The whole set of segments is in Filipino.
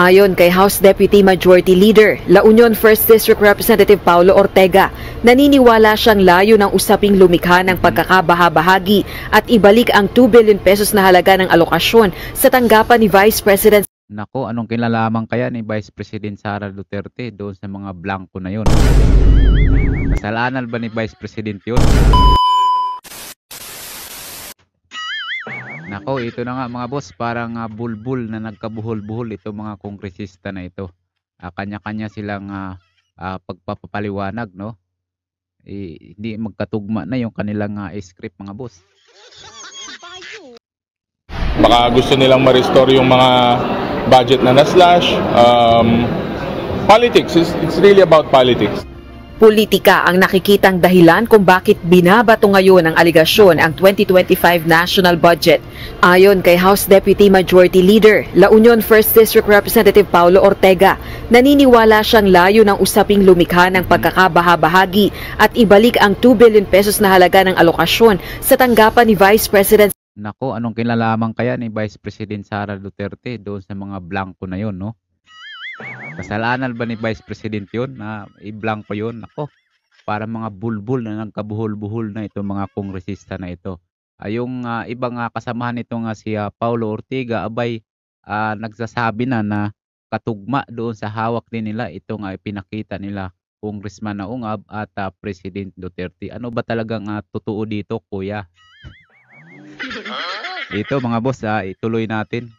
Ayon kay House Deputy Majority Leader, La Union 1st District Representative Paulo Ortega, naniniwala siyang layo ng usaping lumikha ng pagkakabahabahagi at ibalik ang 2 billion pesos na halaga ng alokasyon sa tanggapan ni Vice President. Nako, anong kinalaman kaya ni Vice President Sara Duterte doon sa mga blanco na yun? Kasalanan ba ni Vice President yun? Nako, ito na nga mga boss, parang bulbul na nagkabuhol-buhol itong mga kongresista na ito. Kanya-kanya silang pagpapaliwanag, no? Hindi magkatugma na yung kanilang script mga boss. Baka gusto nilang ma-restore yung mga budget na na-slash. Politics, it's really about politics. Politika ang nakikitang dahilan kung bakit binabato ngayon ang aligasyon ang 2025 national budget. Ayon kay House Deputy Majority Leader, La Union 1st District Representative Paulo Ortega, naniniwala siyang layo ng usaping lumikha ng pagkakabahabahagi at ibalik ang 2 billion pesos na halaga ng alokasyon sa tanggapan ni Vice President. Nako, anong kinalaman kaya ni Vice President Sara Duterte doon sa mga blanco na yun, no? Kasalanan ba ni Vice President yun na i-blanco yun? Ako, para mga bulbul na nagkabuhol-buhol na itong mga kongresista na ito. Yung ibang kasamahan nito nga si Paulo Ortega, abay nagsasabi na katugma doon sa hawak din nila itong pinakita nila Congressman Naungab at President Duterte. Ano ba talagang totoo dito, kuya? Ito mga boss, ituloy natin.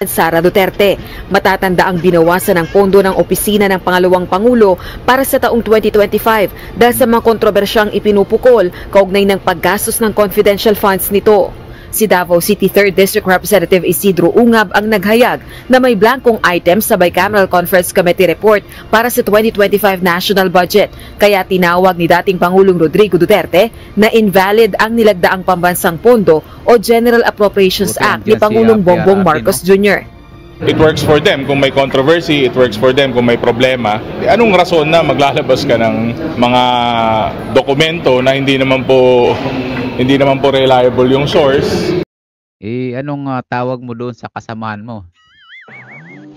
Sara Duterte, matatanda ang binawasan ng pondo ng opisina ng pangalawang pangulo para sa taong 2025 dahil sa mga kontrobersyang ipinupukol kaugnay ng paggastos ng confidential funds nito. Si Davao City 3rd District Representative Isidro Ungab ang naghayag na may blankong items sa Bicameral Conference Committee report para sa 2025 national budget. Kaya tinawag ni dating Pangulong Rodrigo Duterte na invalid ang nilagdaang pambansang pondo o General Appropriations Act ni Pangulong Bongbong Marcos Jr. It works for them kung may controversy, it works for them kung may problema. Anong rason na maglalabas ka ng mga dokumento na hindi naman po reliable yung source? Anong tawag mo doon sa kasamahan mo?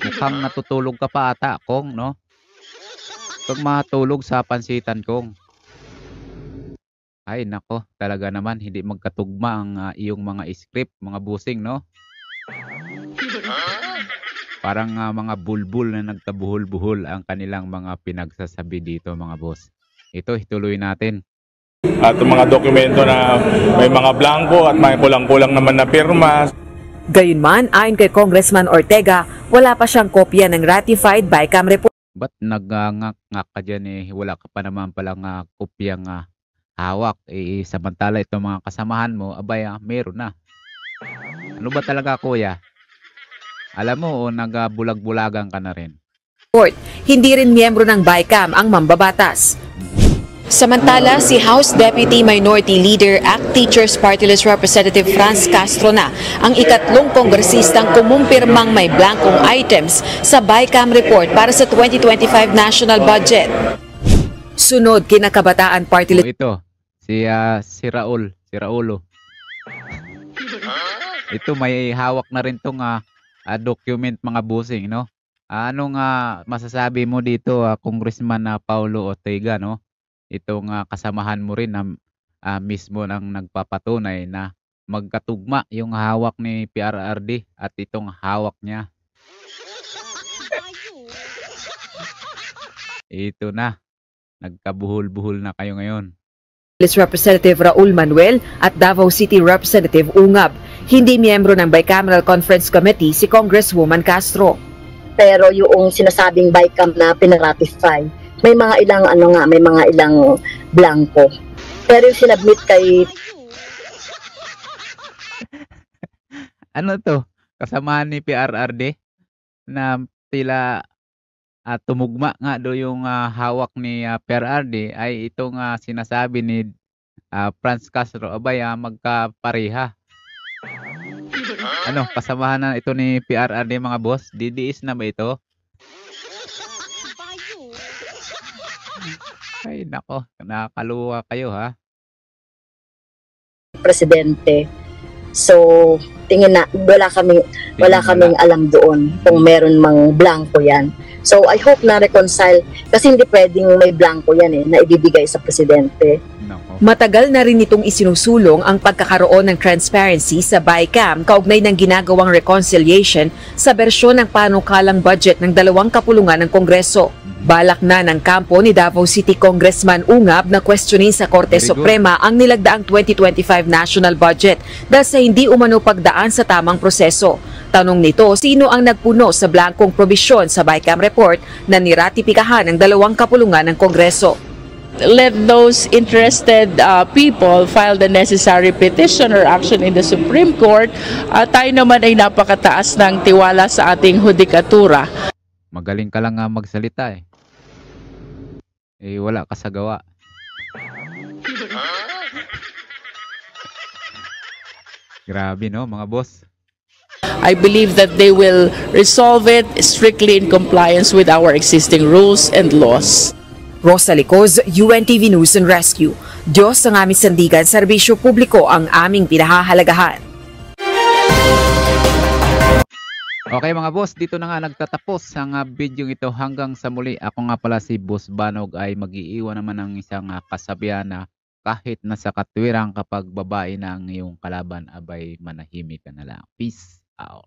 Mukhang natutulog ka pa ata, Kong, no? Pag matulog sa pansitan, Kong. Ay, nako, talaga naman, hindi magkatugma ang iyong mga script, mga busing, no? Parang mga bulbul na nagkabuhol-buhol ang kanilang mga pinagsasabi dito, mga boss. Ito, ituloy natin. At mga dokumento na may mga blanco at may kulang-kulang naman na pirma. Gayunman, ayon kay Congressman Ortega, wala pa siyang kopya ng ratified BICAM report. Ba't nagngak-ngak ka dyan Wala ka pa naman palang kopyang hawak. Samantala itong mga kasamahan mo, abay, meron na. Ano ba talaga, kuya? Alam mo, o nagbulag-bulagan ka na rin? Hindi rin miyembro ng BICAM ang mambabatas. Samantala, si House Deputy Minority Leader ACT Teachers Party List Representative Franz Castro na ang ikatlong kongresistang kumumpirmang may blankong items sa BICAM report para sa 2025 national budget. Sunod, Kinakabataan Party List. Ito, si Raulo. Ito, may hawak na rin tong document, mga busing, no? Anong masasabi mo dito, Congressman Paulo Ortega, no? Itong kasamahan mo rin na mismo nang nagpapatunay na magkatugma yung hawak ni PRRD at itong hawak niya. Ito na, nagkabuhol-buhol na kayo ngayon. Representative Raul Manuel at Davao City Representative Ungab. Hindi miyembro ng Bicameral Conference Committee si Congresswoman Castro. Pero yung sinasabing BICAM na pinaratify, may mga ilang blanco. Pero yung sinabmit kay ano to? Kasamahan ni PRRD na tila tumugma nga do yung hawak ni PRRD ay itong sinasabi ni Franz Castro, abay magkapareha. Ano, kasamahan na ito ni PRRD, mga boss? DDS na ba ito? Ay nako, nakakaluwa kayo, ha? Presidente. So, tingin na wala kaming alam doon kung meron mang blanco yan. So, I hope na reconcile kasi hindi pwedeng may blanco yan na ibibigay sa presidente. Nako. Matagal na rin itong isinusulong ang pagkakaroon ng transparency sa BICAM kaugnay ng ginagawang reconciliation sa bersyon ng panukalang budget ng dalawang kapulungan ng Kongreso. Balak na ng kampo ni Davao City Congressman Ungab na questionin sa Korte Very good. Suprema ang nilagdaang 2025 national budget dahil sa hindi umano pagdaan sa tamang proseso. Tanong nito, sino ang nagpuno sa blankong probisyon sa BICAM report na niratipikahan ng dalawang kapulungan ng Kongreso? Let those interested people file the necessary petition or action in the Supreme Court. Tayo naman ay napakataas ng tiwala sa ating hudikatura. Magaling ka lang nga magsalita eh. Wala ka sa gawa. Grabe no, mga boss. I believe that they will resolve it strictly in compliance with our existing rules and laws. Rosa Licoz, UNTV News and Rescue. Diyos ang aming sandigan, serbisyo publiko ang aming pinahahalagahan. Okay mga boss, dito na nga nagtatapos ang video ito. Hanggang sa muli, ako nga pala si Boss Banog ay mag-iiwan naman ng isang kasabihan na kahit nasa katwirang kapag babae na ang iyong kalaban, abay manahimik ka na lang. Peace out.